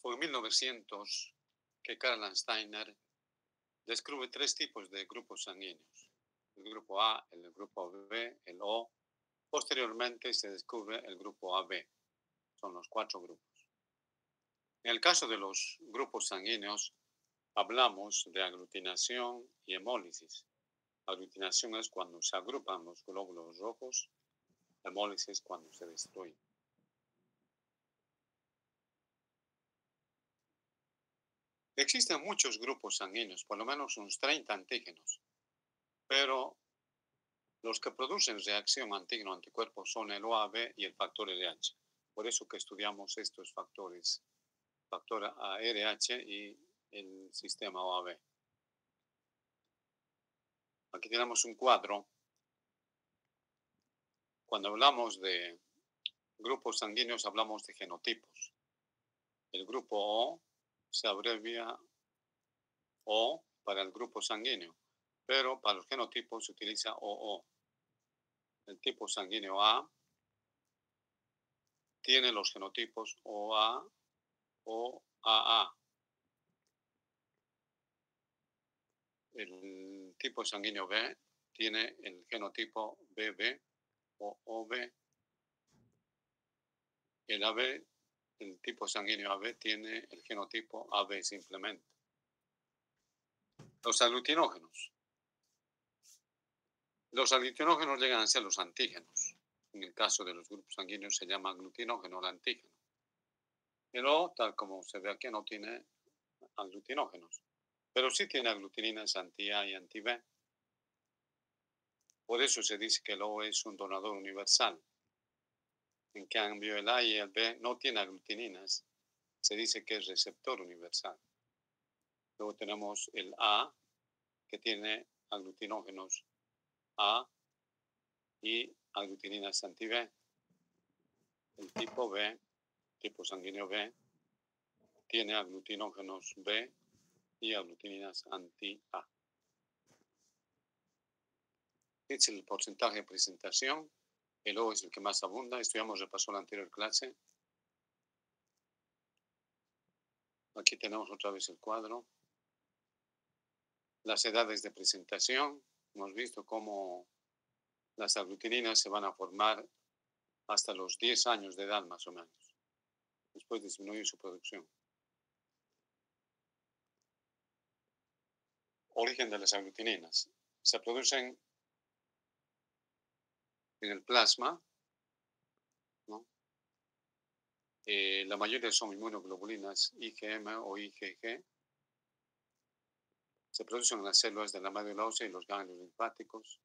Fue en 1900 que Karl Steiner descubre 3 tipos de grupos sanguíneos: el grupo A, el grupo B, el O. Posteriormente se descubre el grupo AB. Son los 4 grupos. En el caso de los grupos sanguíneos, hablamos de aglutinación y hemólisis. Aglutinación es cuando se agrupan los glóbulos rojos, hemólisis cuando se destruyen. Existen muchos grupos sanguíneos, por lo menos unos 30 antígenos, pero los que producen reacción antígeno-anticuerpo son el OAB y el factor RH. Por eso que estudiamos estos factores, factor ARH y el sistema OAB. Aquí tenemos un cuadro. Cuando hablamos de grupos sanguíneos, hablamos de genotipos. El grupo O se abrevia O para el grupo sanguíneo, pero para los genotipos se utiliza OO. El tipo sanguíneo A tiene los genotipos OA o AA. El tipo sanguíneo B tiene el genotipo BB o OB. El AB, el tipo sanguíneo AB tiene el genotipo AB simplemente. Los aglutinógenos. Los aglutinógenos llegan a ser los antígenos. En el caso de los grupos sanguíneos se llama aglutinógeno el antígeno. El O, tal como se ve aquí, no tiene aglutinógenos, pero sí tiene aglutininas anti-A y anti-B. Por eso se dice que el O es un donador universal. En cambio, el A y el B no tienen aglutininas. Se dice que es receptor universal. Luego tenemos el A, que tiene aglutinógenos A y aglutininas anti-B. El tipo B, tipo sanguíneo B, tiene aglutinógenos B y aglutininas anti-A. Este es el porcentaje de presentación. El O es el que más abunda. Esto ya hemos repasado en la anterior clase. Aquí tenemos otra vez el cuadro. Las edades de presentación. Hemos visto cómo las aglutininas se van a formar hasta los 10 años de edad más o menos. Después disminuye su producción. Origen de las aglutininas. Se producen en el plasma, ¿no? La mayoría son inmunoglobulinas IgM o IgG. Se producen en las células de la médula ósea y los ganglios linfáticos.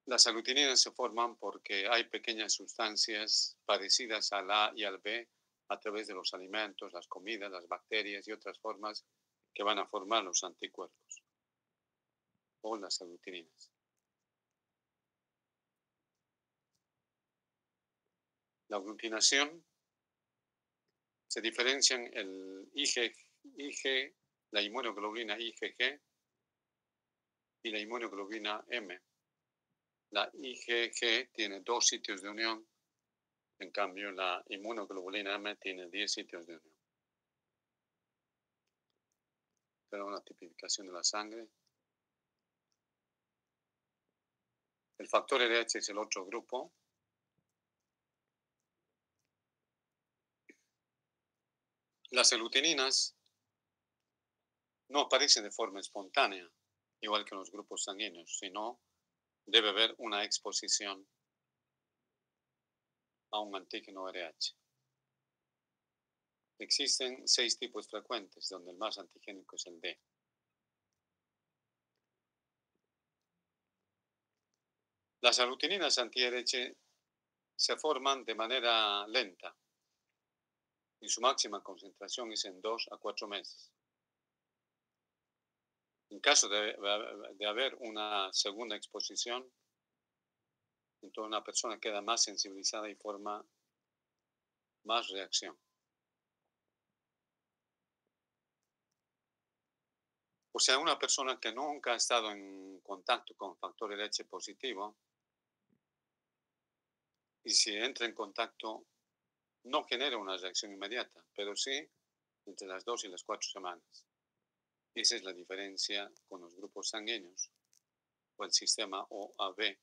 Las aglutininas se forman porque hay pequeñas sustancias parecidas al A y al B a través de los alimentos, las comidas, las bacterias y otras formas que van a formar los anticuerpos o las aglutininas. La aglutinación se diferencian el IG, la inmunoglobulina IgG y la inmunoglobulina M. La IgG tiene 2 sitios de unión, en cambio la inmunoglobulina M tiene 10 sitios de unión. Pero una tipificación de la sangre. El factor RH es el otro grupo. Las aglutininas no aparecen de forma espontánea, igual que en los grupos sanguíneos, sino debe haber una exposición a un antígeno RH. Existen 6 tipos frecuentes, donde el más antigénico es el D. Las aglutininas anti-RH se forman de manera lenta y su máxima concentración es en 2 a 4 meses. En caso de haber una segunda exposición, entonces una persona queda más sensibilizada y forma más reacción. O sea, una persona que nunca ha estado en contacto con factor RH positivo y si entra en contacto no genera una reacción inmediata, pero sí entre las 2 y las 4 semanas. Esa es la diferencia con los grupos sanguíneos o el sistema OAB,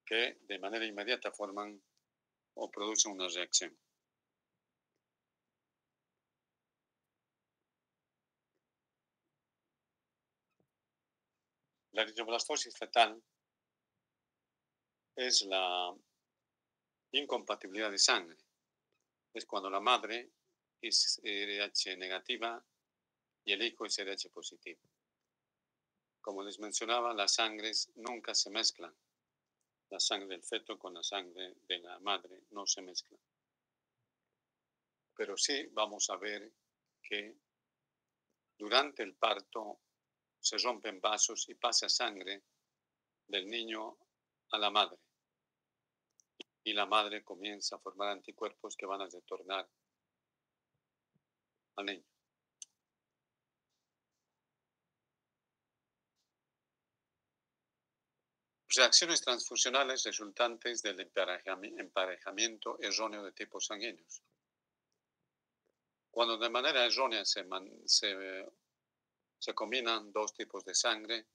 que de manera inmediata forman o producen una reacción. La eritroblastosis fetal es la incompatibilidad de sangre. Es cuando la madre es RH negativa y el hijo es RH positivo. Como les mencionaba, las sangres nunca se mezclan. La sangre del feto con la sangre de la madre no se mezclan. Pero sí vamos a ver que durante el parto se rompen vasos y pasa sangre del niño a la madre. Y la madre comienza a formar anticuerpos que van a retornar al niño. Reacciones transfusionales resultantes del emparejamiento erróneo de tipos sanguíneos. Cuando de manera errónea se combinan dos tipos de sangre,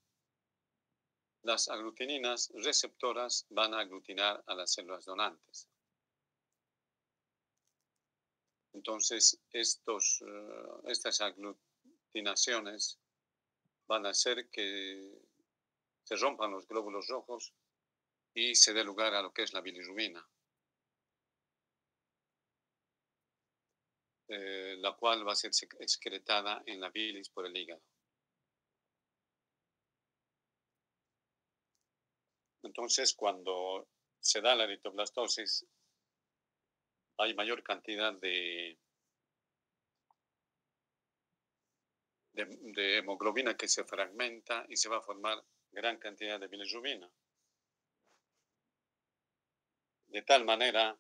las aglutininas receptoras van a aglutinar a las células donantes. Entonces, estas aglutinaciones van a hacer que se rompan los glóbulos rojos y se dé lugar a lo que es la bilirrubina, la cual va a ser excretada en la bilis por el hígado. Entonces, cuando se da la eritroblastosis, hay mayor cantidad de hemoglobina que se fragmenta y se va a formar gran cantidad de bilirrubina. De tal manera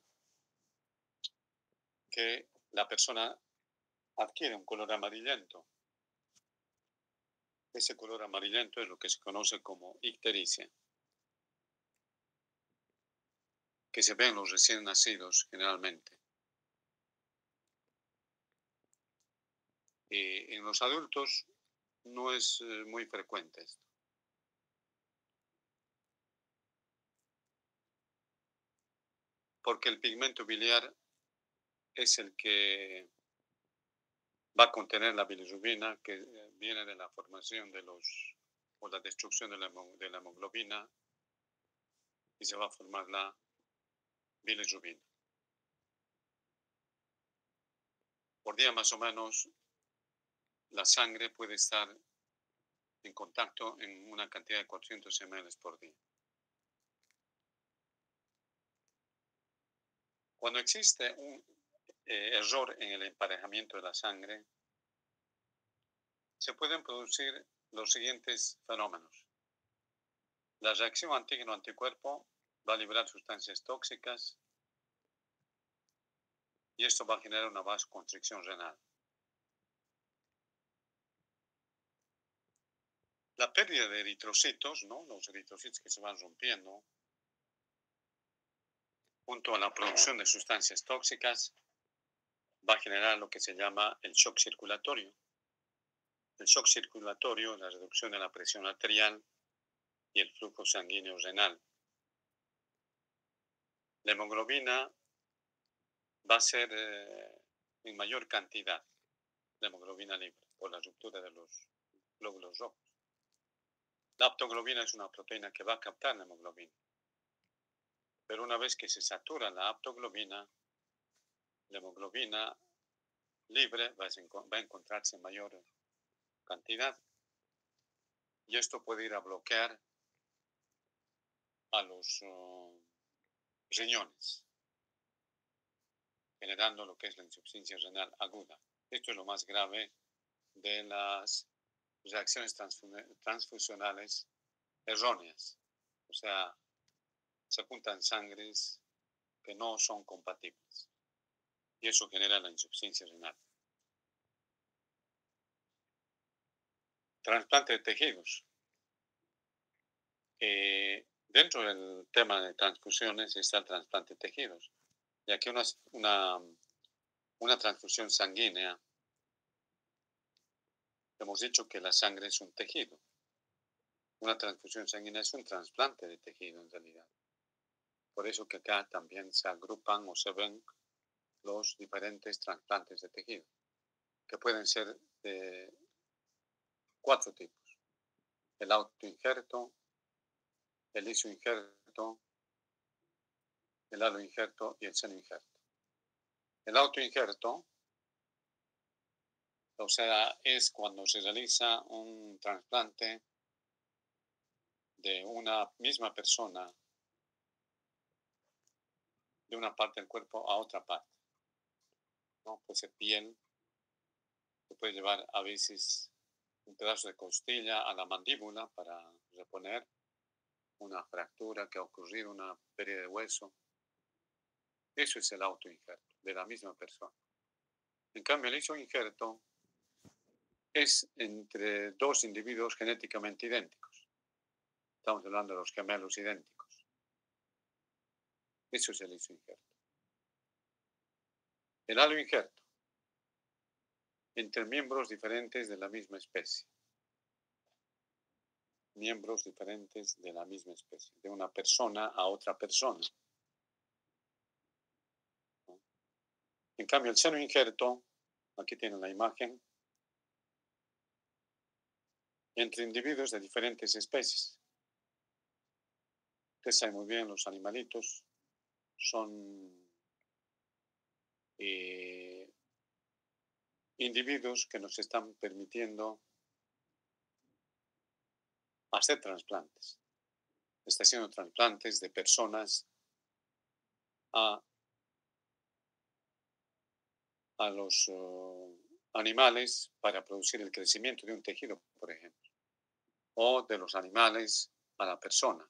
que la persona adquiere un color amarillento. Ese color amarillento es lo que se conoce como ictericia, que se ve en los recién nacidos generalmente. Y en los adultos no es muy frecuente esto. Porque el pigmento biliar es el que va a contener la bilirrubina que viene de la formación o la destrucción de la hemoglobina y se va a formar la bilirrubina. Por día más o menos la sangre puede estar en contacto en una cantidad de 400 ml por día. Cuando existe un error en el emparejamiento de la sangre, se pueden producir los siguientes fenómenos. La reacción antígeno-anticuerpo va a liberar sustancias tóxicas y esto va a generar una vasoconstricción renal. La pérdida de eritrocitos, los eritrocitos que se van rompiendo, junto a la producción de sustancias tóxicas, va a generar lo que se llama el shock circulatorio. El shock circulatorio es la reducción de la presión arterial y el flujo sanguíneo renal. La hemoglobina va a ser en mayor cantidad, la hemoglobina libre, por la ruptura de los glóbulos rojos. La aptoglobina es una proteína que va a captar la hemoglobina. Pero una vez que se satura la aptoglobina, la hemoglobina libre va a encontrarse en mayor cantidad. Y esto puede ir a bloquear a los riñones, generando lo que es la insuficiencia renal aguda. Esto es lo más grave de las reacciones transfusionales erróneas. O sea, se juntan sangres que no son compatibles. Y eso genera la insuficiencia renal. Trasplante de tejidos. Dentro del tema de transfusiones está el trasplante de tejidos. Y aquí una transfusión sanguínea, hemos dicho que la sangre es un tejido. Una transfusión sanguínea es un trasplante de tejido en realidad. Por eso que acá también se agrupan o se ven los diferentes trasplantes de tejido, que pueden ser de 4 tipos: el autoinjerto, el isoinjerto, el aloinjerto y el senoinjerto. El autoinjerto, o sea, es cuando se realiza un trasplante de una misma persona, de una parte del cuerpo a otra parte, ¿no? Puede ser piel, se puede llevar a veces un pedazo de costilla a la mandíbula para reponer una fractura que ha ocurrido, una pérdida de hueso. Eso es el autoinjerto de la misma persona. En cambio, el isoinjerto es entre dos individuos genéticamente idénticos. Estamos hablando de los gemelos idénticos. Eso es el isoinjerto. El aloinjerto, entre miembros diferentes de la misma especie. Miembros diferentes de la misma especie, de una persona a otra persona. ¿No? En cambio, el senoinjerto, aquí tienen la imagen, entre individuos de diferentes especies. Ustedes saben muy bien, los animalitos son individuos que nos están permitiendo hacer trasplantes. Está haciendo trasplantes de personas a los animales para producir el crecimiento de un tejido, por ejemplo, o de los animales a la persona.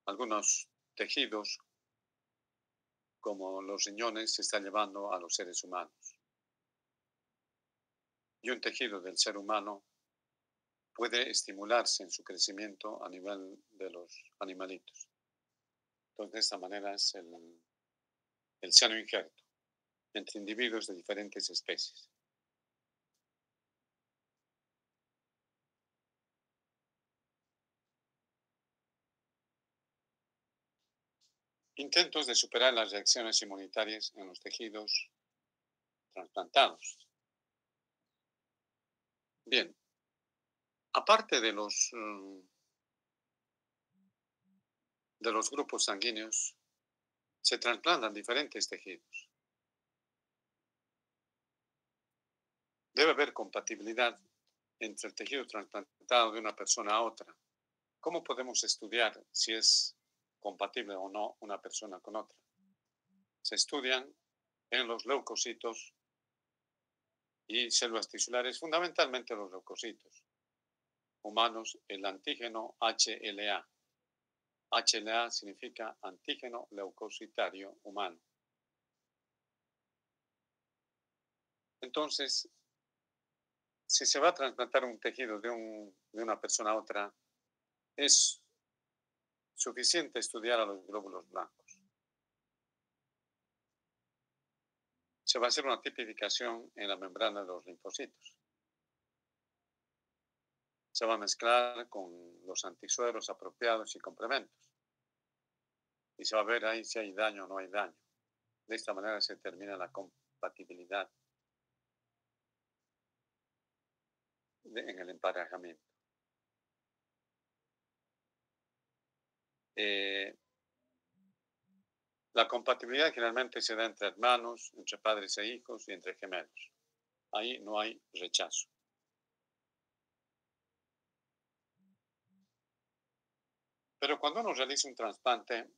Algunos tejidos, como los riñones, se están llevando a los seres humanos. Y un tejido del ser humano puede estimularse en su crecimiento a nivel de los animalitos. Entonces, de esta manera es el senoinjerto entre individuos de diferentes especies. Intentos de superar las reacciones inmunitarias en los tejidos trasplantados. Bien, aparte de los grupos sanguíneos, se trasplantan diferentes tejidos. Debe haber compatibilidad entre el tejido trasplantado de una persona a otra. ¿Cómo podemos estudiar si es compatible o no una persona con otra? Se estudian en los leucocitos y células tisulares, fundamentalmente los leucocitos humanos, el antígeno HLA. HLA significa antígeno leucocitario humano. Entonces, si se va a trasplantar un tejido de una persona a otra, es suficiente estudiar a los glóbulos blancos. Se va a hacer una tipificación en la membrana de los linfocitos. Se va a mezclar con los antisueros apropiados y complementos. Y se va a ver ahí si hay daño o no hay daño. De esta manera se determina la compatibilidad en el emparejamiento. La compatibilidad generalmente se da entre hermanos, entre padres e hijos y entre gemelos. Ahí no hay rechazo. Pero cuando uno realiza un trasplante,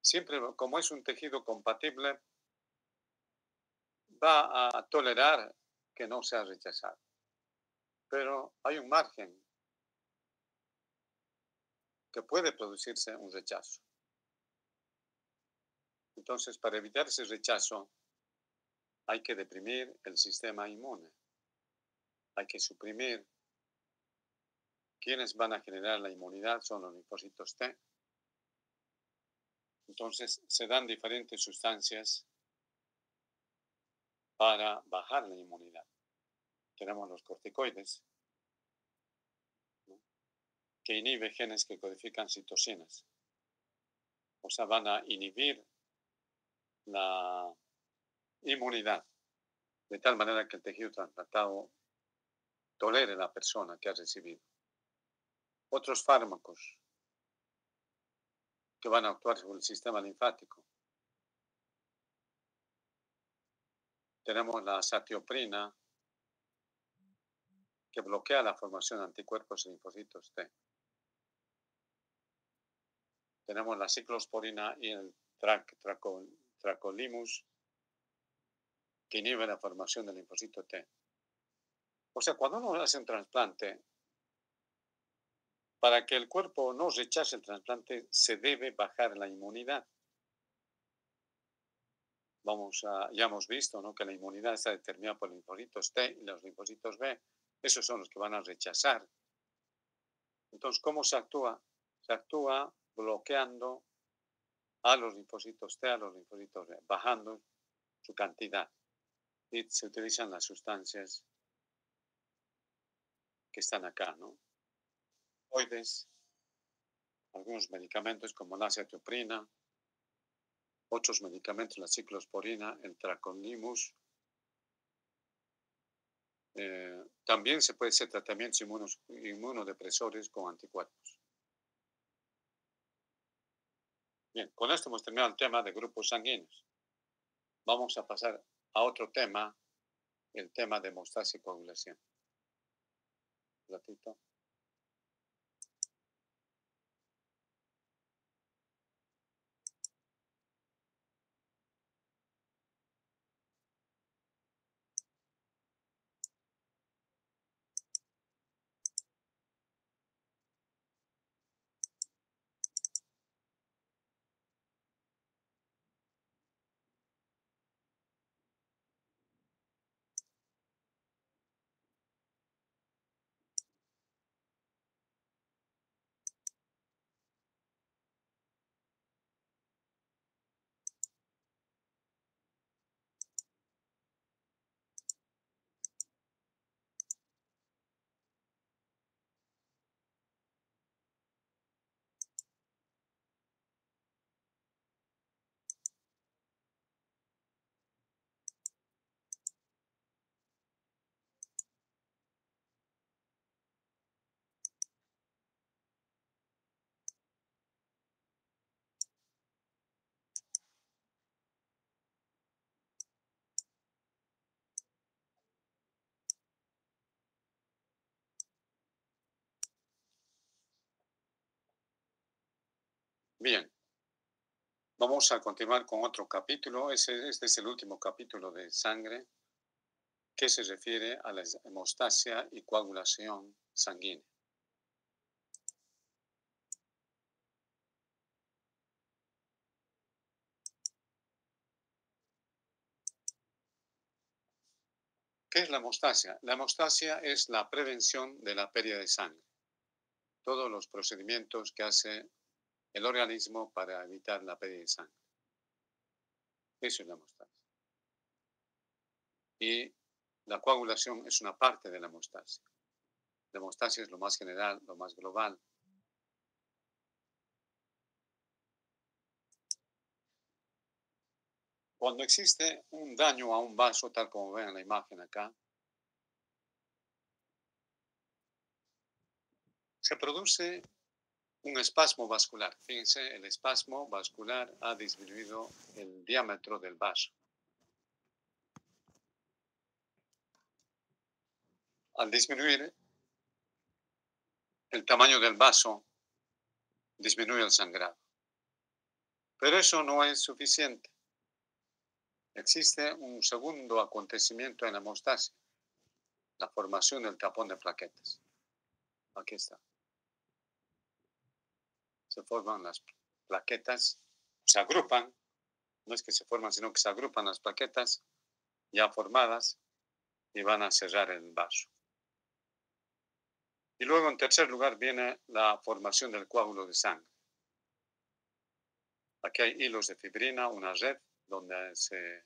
siempre como es un tejido compatible, va a tolerar que no sea rechazado. Pero hay un margen que puede producirse un rechazo. Entonces, para evitar ese rechazo, hay que deprimir el sistema inmune. Hay que suprimir quienes van a generar la inmunidad son los linfocitos T. Entonces, se dan diferentes sustancias para bajar la inmunidad. Tenemos los corticoides, ¿no?, que inhiben genes que codifican citocinas. O sea, van a inhibir la inmunidad de tal manera que el tejido trasplantado tolere la persona que ha recibido. Otros fármacos que van a actuar sobre el sistema linfático. Tenemos la satioprina, que bloquea la formación de anticuerpos y linfocitos T. Tenemos la ciclosporina y el tracolimus, que inhibe la formación del linfocito T. O sea, cuando uno hace un trasplante, para que el cuerpo no rechace el trasplante, se debe bajar la inmunidad. Ya hemos visto, ¿no?, que la inmunidad está determinada por los linfocitos T y los linfocitos B. Esos son los que van a rechazar. Entonces, ¿cómo se actúa? Se actúa bloqueando a los linfocitos T, a los linfocitos B, bajando su cantidad. Y se utilizan las sustancias que están acá, ¿no? Algunos medicamentos como la acetoprina, otros medicamentos, la ciclosporina, el tracolimus. También se puede hacer tratamientos inmunodepresores con anticuerpos. Bien, con esto hemos terminado el tema de grupos sanguíneos. Vamos a pasar a otro tema, el tema de hemostasia y coagulación. Un ratito. Bien, vamos a continuar con otro capítulo. Este es el último capítulo de sangre, que se refiere a la hemostasia y coagulación sanguínea. ¿Qué es la hemostasia? La hemostasia es la prevención de la pérdida de sangre. Todos los procedimientos que hace el organismo para evitar la pérdida de sangre. Eso es la hemostasia. Y la coagulación es una parte de la hemostasia. La hemostasia es lo más general, lo más global. Cuando existe un daño a un vaso, tal como ven en la imagen acá, se produce un espasmo vascular. Fíjense, el espasmo vascular ha disminuido el diámetro del vaso. Al disminuir el tamaño del vaso, disminuye el sangrado. Pero eso no es suficiente. Existe un segundo acontecimiento en la hemostasia, la formación del tapón de plaquetas. Aquí está. Se forman las plaquetas, se agrupan, no es que se forman, sino que se agrupan las plaquetas ya formadas y van a cerrar el vaso. Y luego, en tercer lugar, viene la formación del coágulo de sangre. Aquí hay hilos de fibrina, una red donde se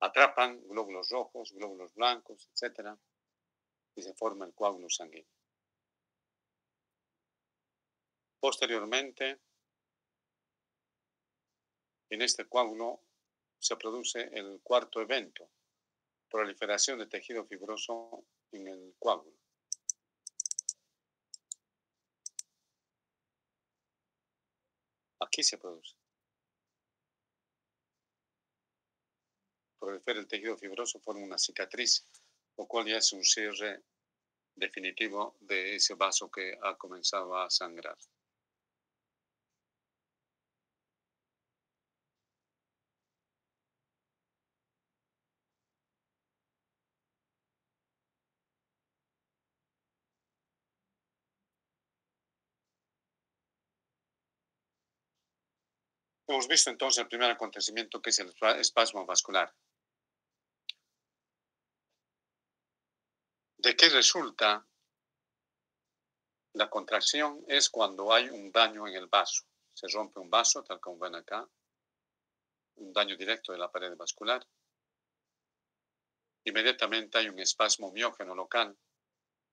atrapan glóbulos rojos, glóbulos blancos, etc. Y se forma el coágulo sanguíneo. Posteriormente, en este coágulo se produce el cuarto evento, proliferación de tejido fibroso en el coágulo. Aquí se produce. Prolifera el tejido fibroso, forma una cicatriz, lo cual ya es un cierre definitivo de ese vaso que ha comenzado a sangrar. Hemos visto entonces el primer acontecimiento, que es el espasmo vascular. ¿De qué resulta la contracción? Es cuando hay un daño en el vaso. Se rompe un vaso, tal como ven acá, un daño directo de la pared vascular. Inmediatamente hay un espasmo miógeno local,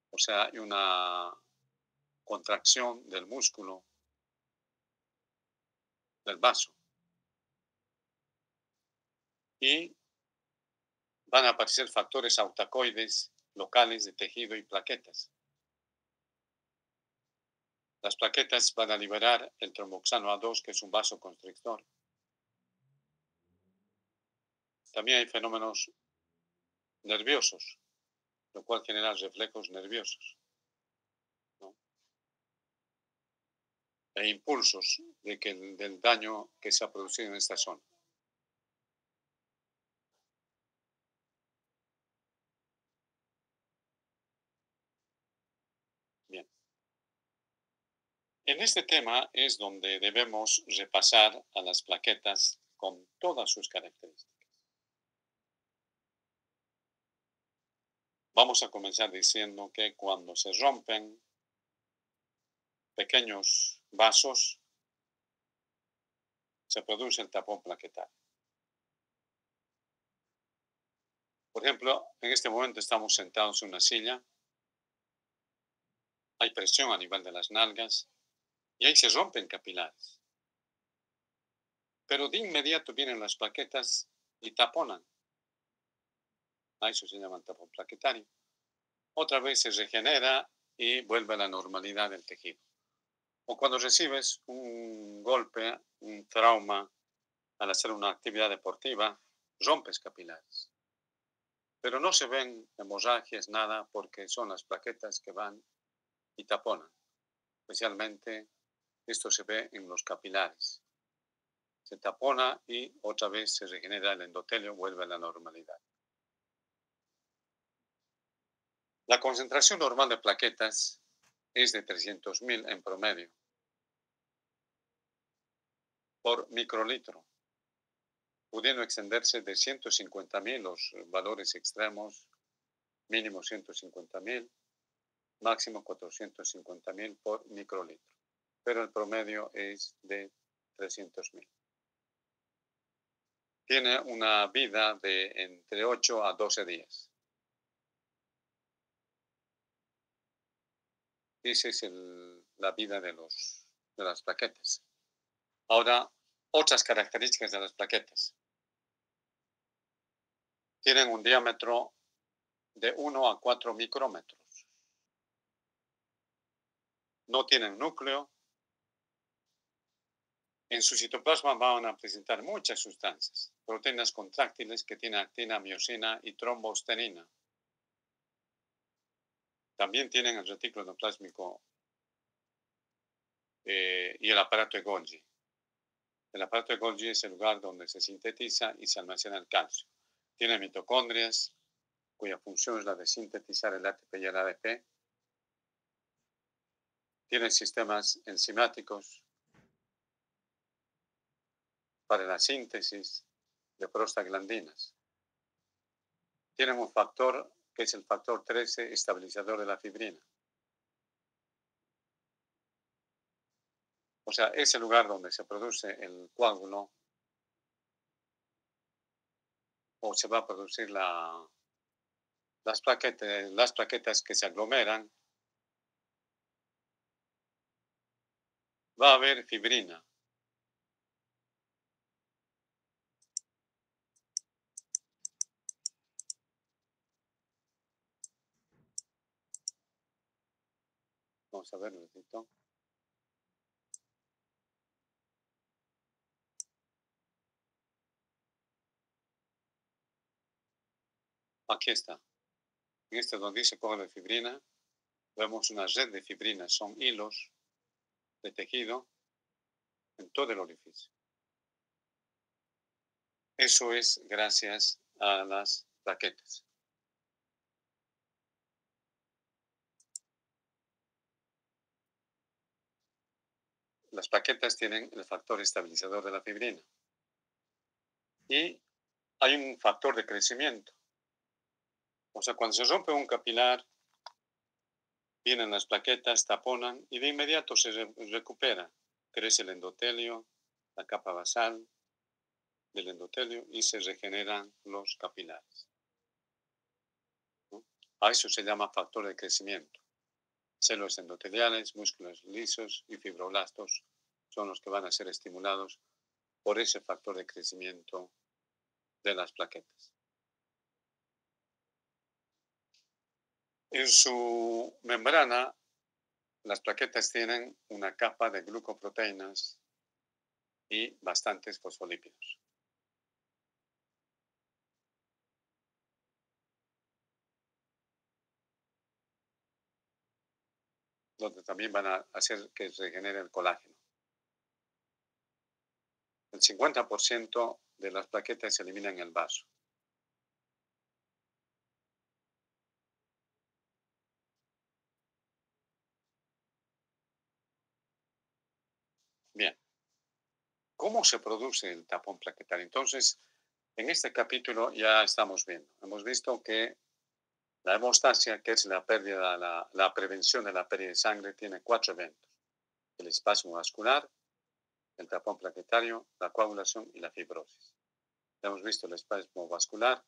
o sea, hay una contracción del músculo del vaso. Y van a aparecer factores autacoides locales de tejido y plaquetas. Las plaquetas van a liberar el tromboxano A2, que es un vasoconstrictor. También hay fenómenos nerviosos, lo cual genera reflejos nerviosos, ¿no? E impulsos del daño que se ha producido en esta zona. Bien. En este tema es donde debemos repasar a las plaquetas con todas sus características. Vamos a comenzar diciendo que cuando se rompen pequeños vasos, se produce el tapón plaquetario. Por ejemplo, en este momento estamos sentados en una silla, hay presión a nivel de las nalgas y ahí se rompen capilares. Pero de inmediato vienen las plaquetas y taponan. A eso se llama tapón plaquetario. Otra vez se regenera y vuelve a la normalidad del tejido. O cuando recibes un golpe, un trauma al hacer una actividad deportiva, rompes capilares. Pero no se ven hemorragias, nada, porque son las plaquetas que van y taponan. Especialmente esto se ve en los capilares. Se tapona y otra vez se regenera el endotelio, vuelve a la normalidad. La concentración normal de plaquetas es de 300.000 en promedio por microlitro, pudiendo extenderse de 150.000, los valores extremos, mínimo 150.000, máximo 450.000 por microlitro, pero el promedio es de 300.000. Tiene una vida de entre 8 a 12 días. Esa es la vida de las plaquetas. Ahora, otras características de las plaquetas. Tienen un diámetro de 1 a 4 micrómetros. No tienen núcleo. En su citoplasma van a presentar muchas sustancias, proteínas contráctiles que tienen actina, miosina y trombostenina. También tienen el retículo endoplásmico y el aparato de Golgi. El aparato de Golgi es el lugar donde se sintetiza y se almacena el calcio. Tiene mitocondrias, cuya función es la de sintetizar el ATP y el ADP. Tiene sistemas enzimáticos para la síntesis de prostaglandinas. Tienen un factor que es el factor 13, estabilizador de la fibrina. sea, ese lugar donde se produce el coágulo o se va a producir las plaquetas que se aglomeran, va a haber fibrina. Vamos a ver un ratito. Aquí está. En este donde dice coágulo de fibrina, vemos una red de fibrinas. Son hilos de tejido en todo el orificio. Eso es gracias a las plaquetas. Las plaquetas tienen el factor estabilizador de la fibrina. Y hay un factor de crecimiento. O sea, cuando se rompe un capilar, vienen las plaquetas, taponan y de inmediato se recupera. Crece el endotelio, la capa basal del endotelio y se regeneran los capilares, ¿no? A eso se llama factor de crecimiento. Células endoteliales, músculos lisos y fibroblastos son los que van a ser estimulados por ese factor de crecimiento de las plaquetas. En su membrana, las plaquetas tienen una capa de glucoproteínas y bastantes fosfolípidos. Donde también van a hacer que regenere el colágeno. El 50% de las plaquetas se eliminan en el vaso. Bien, ¿cómo se produce el tapón plaquetario? Entonces, en este capítulo ya estamos viendo. Hemos visto que la hemostasia, que es la pérdida, la prevención de la pérdida de sangre, tiene 4 eventos: el espasmo vascular, el tapón plaquetario, la coagulación y la fibrosis. Ya hemos visto el espasmo vascular,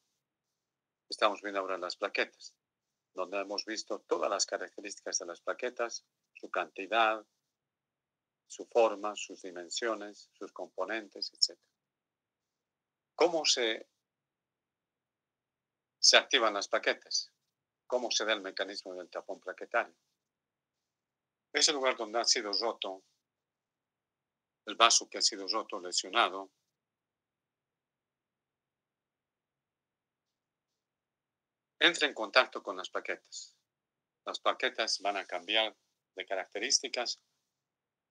estamos viendo ahora las plaquetas, donde hemos visto todas las características de las plaquetas, su cantidad, su forma, sus dimensiones, sus componentes, etc. ¿Cómo se activan las plaquetas? ¿Cómo se da el mecanismo del tapón plaquetario? Ese lugar donde ha sido roto, el vaso que ha sido roto, lesionado, entra en contacto con las plaquetas. Las plaquetas van a cambiar de características,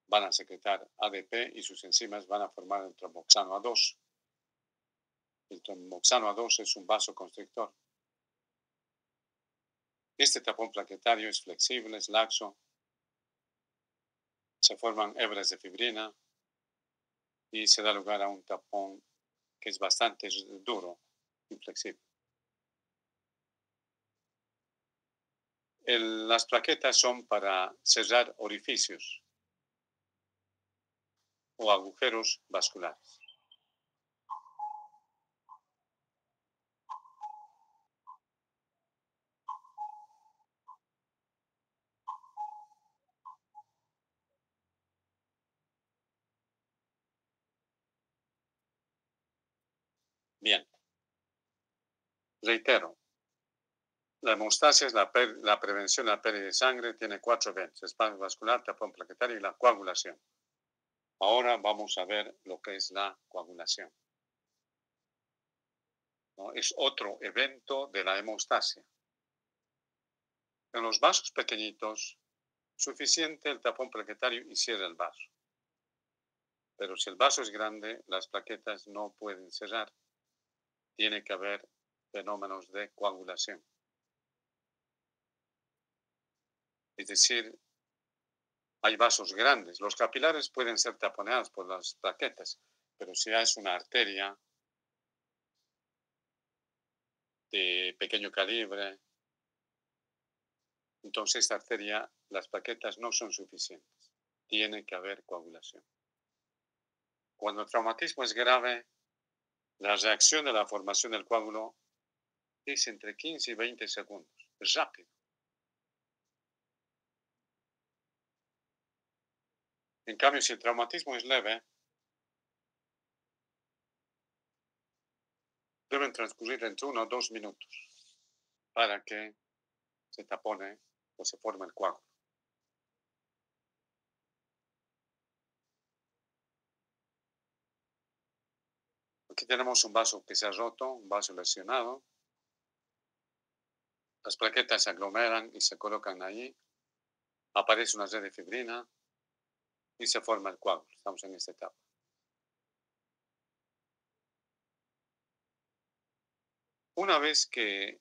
van a secretar ADP y sus enzimas van a formar el tromboxano A2. El tromboxano A2 es un vasoconstrictor. Este tapón plaquetario es flexible, es laxo, se forman hebras de fibrina y se da lugar a un tapón que es bastante duro y flexible. Las plaquetas son para cerrar orificios o agujeros vasculares. Bien, reitero, la hemostasia es la prevención de la pérdida de sangre, tiene 4 eventos: espasmo vascular, tapón plaquetario y la coagulación. Ahora vamos a ver lo que es la coagulación, ¿no? Es otro evento de la hemostasia. En los vasos pequeñitos, suficiente el tapón plaquetario y cierra el vaso. Pero si el vaso es grande, las plaquetas no pueden cerrar. Tiene que haber fenómenos de coagulación. Es decir, hay vasos grandes. Los capilares pueden ser taponeados por las plaquetas, pero si es una arteria de pequeño calibre, entonces esta arteria, las plaquetas no son suficientes. tiene que haber coagulación. Cuando el traumatismo es grave, la reacción de la formación del coágulo es entre 15 y 20 segundos. Es rápido. En cambio, si el traumatismo es leve, deben transcurrir entre 1 o 2 minutos para que se tapone o se forme el coágulo. Aquí tenemos un vaso que se ha roto, un vaso lesionado. Las plaquetas se aglomeran y se colocan ahí. Aparece una red de fibrina y se forma el coágulo. Estamos en esta etapa. Una vez que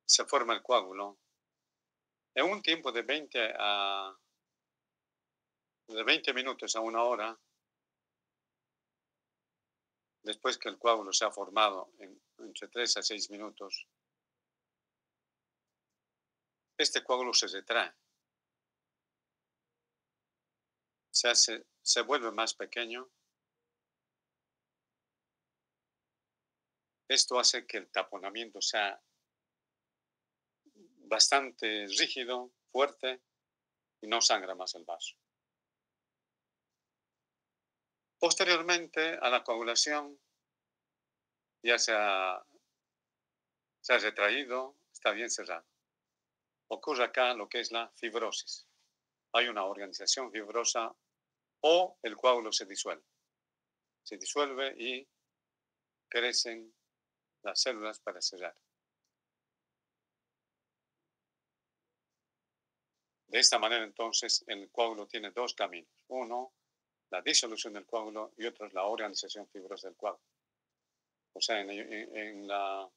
se forma el coágulo, en un tiempo de 20 minutos a 1 hora, después que el coágulo se ha formado entre 3 a 6 minutos, este coágulo se retrae. Se vuelve más pequeño. Esto hace que el taponamiento sea bastante rígido, fuerte, y no sangra más el vaso. Posteriormente a la coagulación, ya se ha retraído, está bien cerrado. Ocurre acá lo que es la fibrosis. Hay una organización fibrosa o el coágulo se disuelve. Se disuelve y crecen las células para cerrar. De esta manera, entonces, el coágulo tiene dos caminos. Uno, la disolución del coágulo, y otro es la organización fibrosa del coágulo. O sea, en la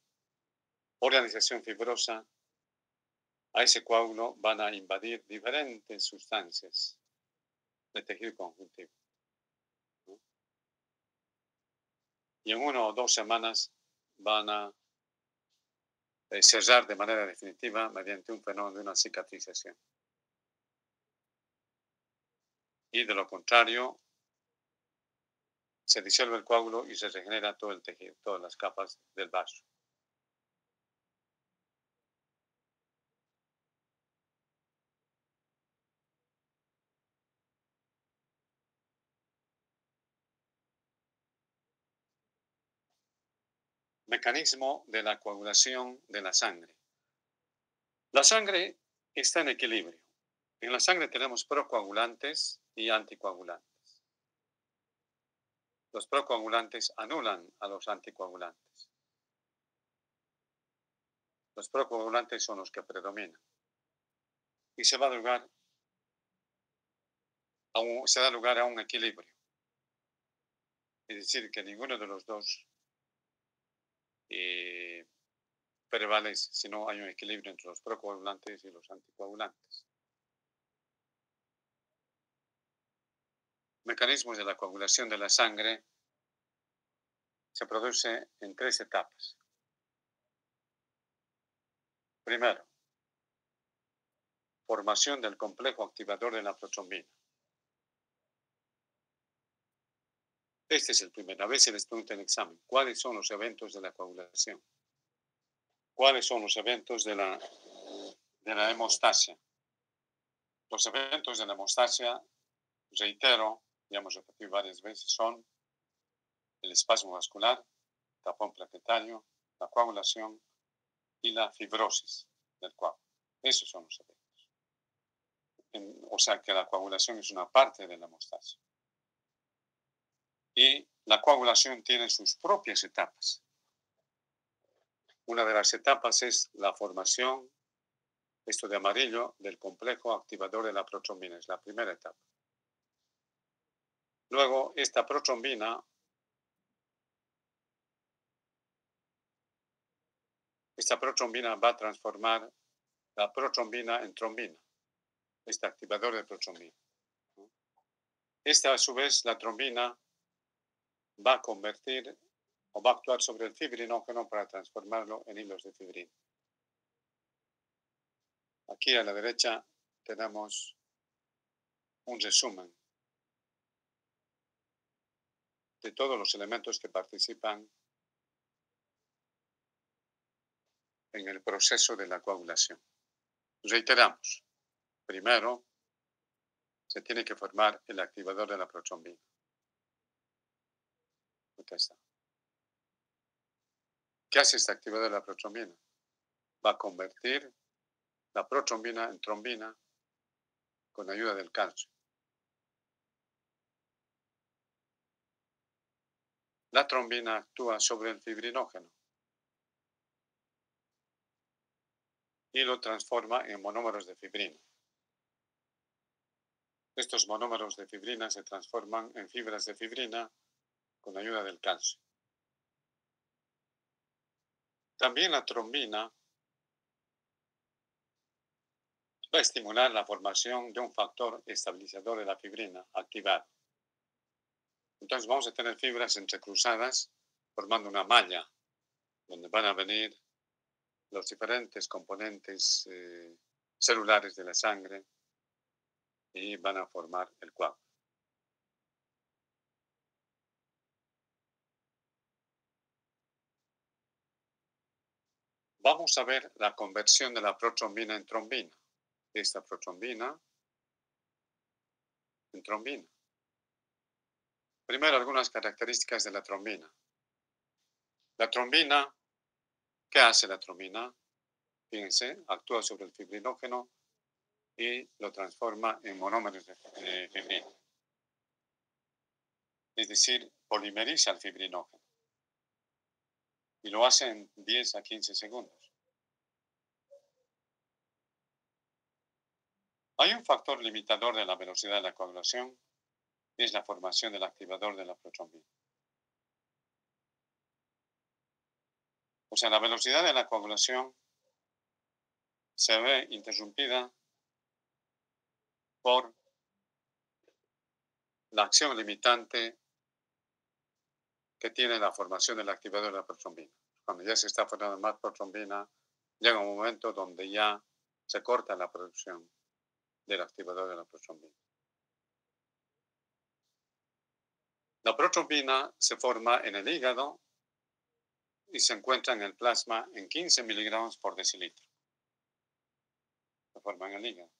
organización fibrosa, a ese coágulo van a invadir diferentes sustancias de tejido conjuntivo, ¿no? Y en 1 o 2 semanas van a cerrar de manera definitiva mediante un fenómeno de una cicatrización. Y de lo contrario, se disuelve el coágulo y se regenera todo el tejido, todas las capas del vaso. Mecanismo de la coagulación de la sangre. La sangre está en equilibrio. En la sangre tenemos procoagulantes y anticoagulantes. Los procoagulantes anulan a los anticoagulantes. Los procoagulantes son los que predominan. Y se da lugar a un equilibrio. Es decir, que ninguno de los dos prevalece, sino hay un equilibrio entre los procoagulantes y los anticoagulantes. Mecanismos de la coagulación de la sangre se produce en 3 etapas. Primero, formación del complejo activador de la protrombina. Este es el primero. A veces les preguntan en el examen, ¿cuáles son los eventos de la coagulación? ¿Cuáles son los eventos de la hemostasia? Los eventos de la hemostasia, reitero, ya hemos repetido varias veces, son el espasmo vascular, tapón plaquetario, la coagulación y la fibrosis del coágulo. Esos son los eventos. O sea que la coagulación es una parte de la hemostasia. Y la coagulación tiene sus propias etapas. Una de las etapas es la formación, esto de amarillo, del complejo activador de la protrombina. Es la primera etapa. Luego, esta protrombina va a transformar la protrombina en trombina, este activador de protrombina. Esta, a su vez, la trombina va a convertir o va a actuar sobre el fibrinógeno para transformarlo en hilos de fibrina. Aquí a la derecha tenemos un resumen de todos los elementos que participan en el proceso de la coagulación. Reiteramos, primero se tiene que formar el activador de la protrombina. Acá está. ¿Qué hace este activador de la protrombina? Va a convertir la protrombina en trombina con ayuda del calcio. La trombina actúa sobre el fibrinógeno y lo transforma en monómeros de fibrina. Estos monómeros de fibrina se transforman en fibras de fibrina con ayuda del calcio. También la trombina va a estimular la formación de un factor estabilizador de la fibrina activado. Entonces vamos a tener fibras entrecruzadas formando una malla donde van a venir los diferentes componentes celulares de la sangre y van a formar el coágulo. Vamos a ver la conversión de la protrombina en trombina. Esta protrombina en trombina. Primero, algunas características de la trombina. La trombina, ¿qué hace la trombina? Fíjense, actúa sobre el fibrinógeno y lo transforma en monómeros de fibrina. Es decir, polimeriza el fibrinógeno. Y lo hace en 10 a 15 segundos. Hay un factor limitador de la velocidad de la coagulación, y es la formación del activador de la protrombina. O sea, la velocidad de la coagulación se ve interrumpida por la acción limitante que tiene la formación del activador de la protrombina. Cuando ya se está formando más protrombina, llega un momento donde ya se corta la producción del activador de la protrombina. La protrombina se forma en el hígado y se encuentra en el plasma en 15 miligramos por decilitro. Se forma en el hígado.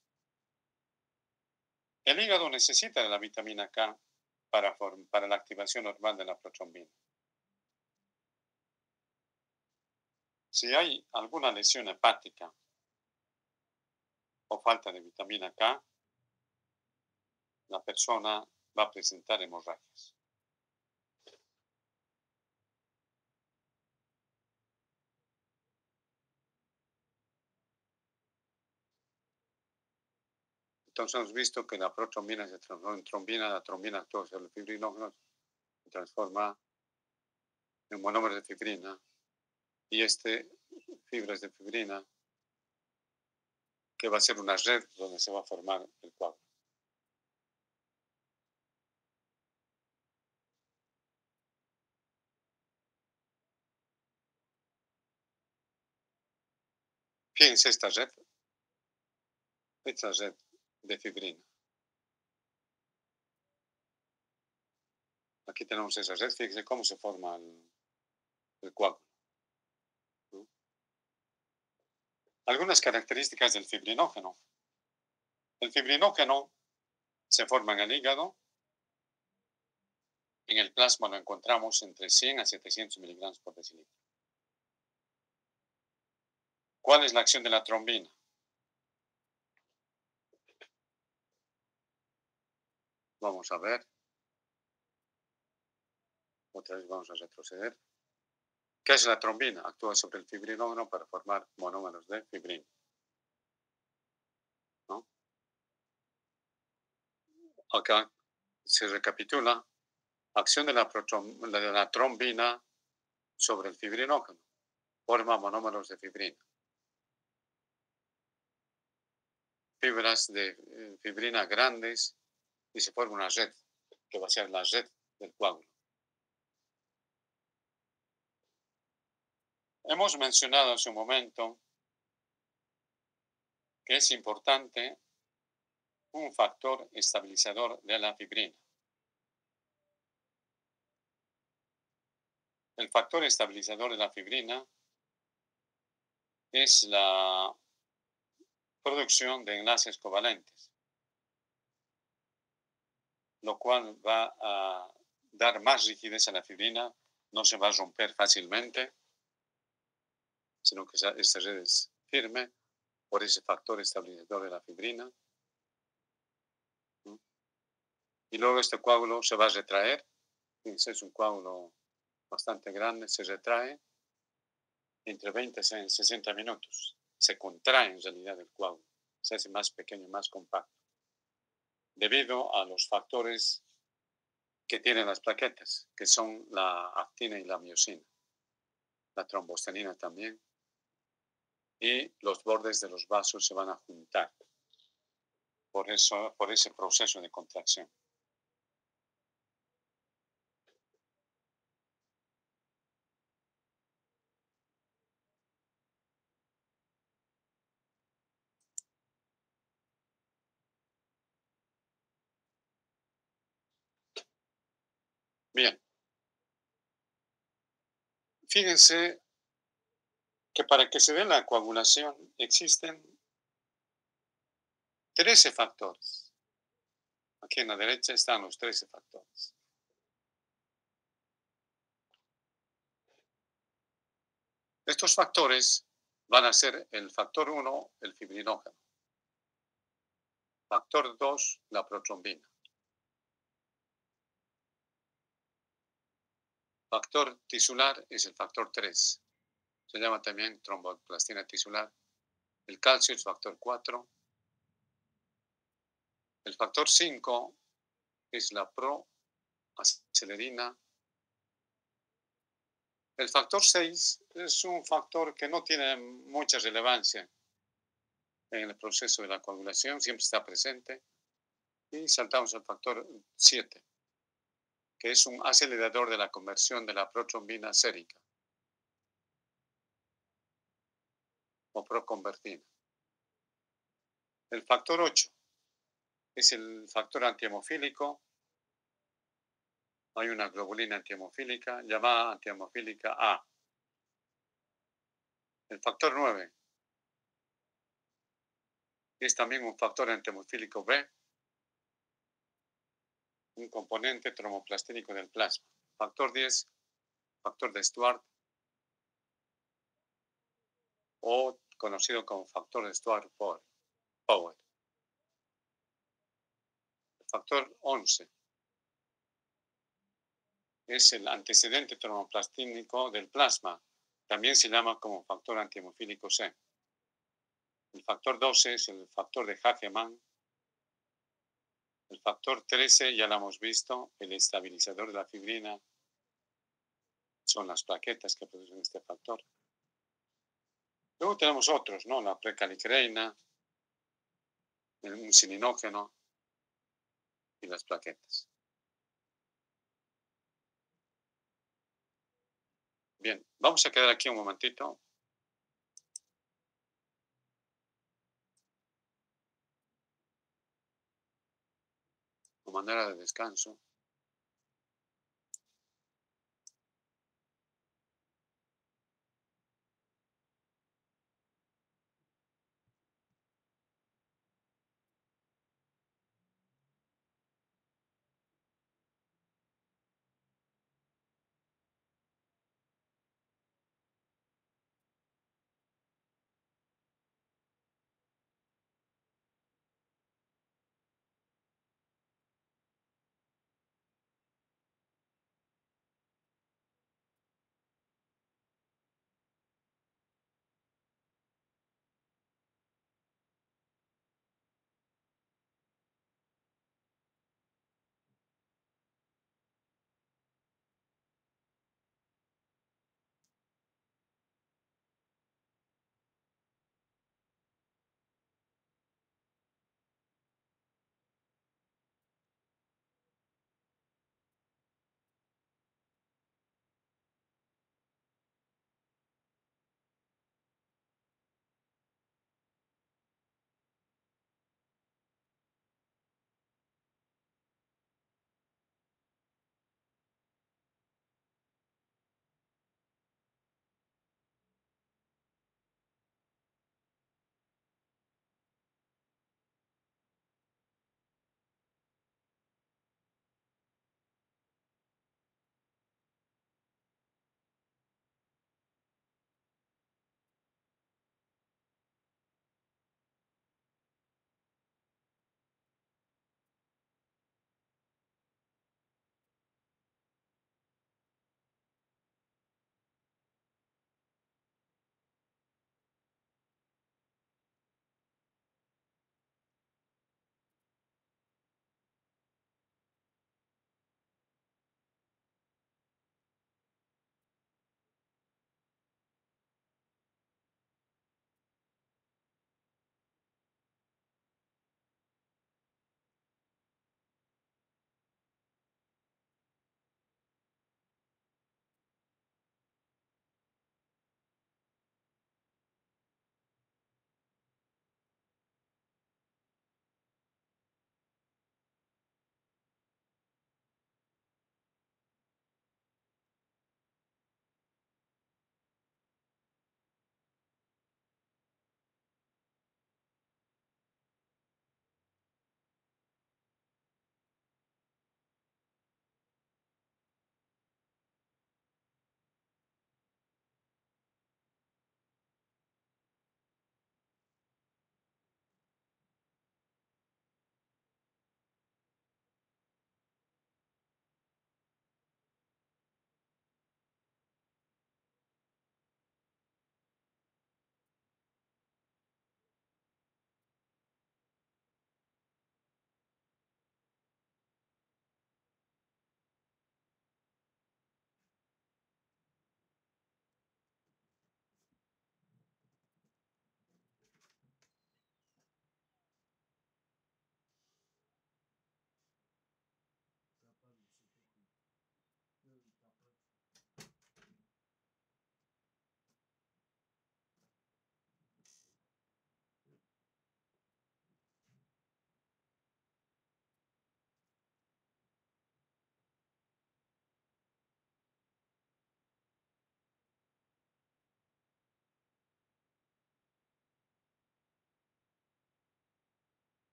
El hígado necesita de la vitamina K para la activación normal de la protrombina. Si hay alguna lesión hepática o falta de vitamina K, la persona va a presentar hemorragias. Entonces hemos visto que la protrombina se transforma en trombina, la trombina actúa sobre el fibrinógeno, se transforma en monómeros de fibrina y fibras de fibrina que va a ser una red donde se va a formar el coágulo. Fíjense esta red de fibrina. Aquí tenemos esa red, fíjense cómo se forma el coágulo. ¿No? Algunas características del fibrinógeno. El fibrinógeno se forma en el hígado. En el plasma lo encontramos entre 100 a 700 miligramos por decilitro. ¿Cuál es la acción de la trombina? Vamos a ver. Otra vez vamos a retroceder. ¿Qué es la trombina? Actúa sobre el fibrinógeno para formar monómeros de fibrina. ¿No? Acá se recapitula. Acción de la trombina sobre el fibrinógeno. Forma monómeros de fibrina. Fibras de fibrina grandes y se forma una red, que va a ser la red del coágulo. Hemos mencionado hace un momento que es importante un factor estabilizador de la fibrina. El factor estabilizador de la fibrina es la producción de enlaces covalentes, lo cual va a dar más rigidez a la fibrina, no se va a romper fácilmente, sino que esta red es firme por ese factor estabilizador de la fibrina. Y luego este coágulo se va a retraer. Fíjense, es un coágulo bastante grande, se retrae entre 20 y 60 minutos. Se contrae en realidad el coágulo, se hace más pequeño, más compacto, debido a los factores que tienen las plaquetas, que son la actina y la miosina, la trombostanina también, y los bordes de los vasos se van a juntar por ese proceso de contracción. Bien, fíjense que para que se dé la coagulación existen 13 factores. Aquí en la derecha están los 13 factores. Estos factores van a ser el factor 1, el fibrinógeno. Factor 2, la protrombina. Factor tisular es el factor 3. Se llama también tromboplastina tisular. El calcio es factor 4. El factor 5 es la proacelerina. El factor 6 es un factor que no tiene mucha relevancia en el proceso de la coagulación, siempre está presente. Y saltamos al factor 7, que es un acelerador de la conversión de la protrombina sérica o proconvertina. El factor 8 es el factor antihemofílico. Hay una globulina antihemofílica llamada antihemofílica A. El factor 9 es también un factor antihemofílico B, un componente tromboplastínico del plasma. Factor 10, factor de Stuart, o conocido como factor de Stuart-Power. El factor 11 es el antecedente tromboplastínico del plasma. También se llama como factor antihemofílico C. El factor 12 es el factor de Hagemann. El factor 13 ya lo hemos visto, el estabilizador de la fibrina. Son las plaquetas que producen este factor. Luego tenemos otros, ¿no? La precalicreina, el mucininógeno y las plaquetas. Bien, vamos a quedar aquí un momentito. De manera de descanso.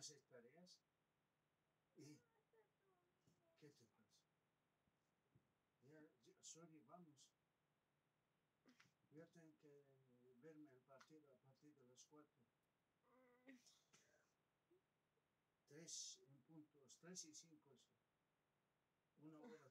haces tareas. ¿Y qué te pasa? Sorry, vamos. Yo tengo que verme el partido a partir de las 4. 3 en puntos, 3 y 5. 1 hora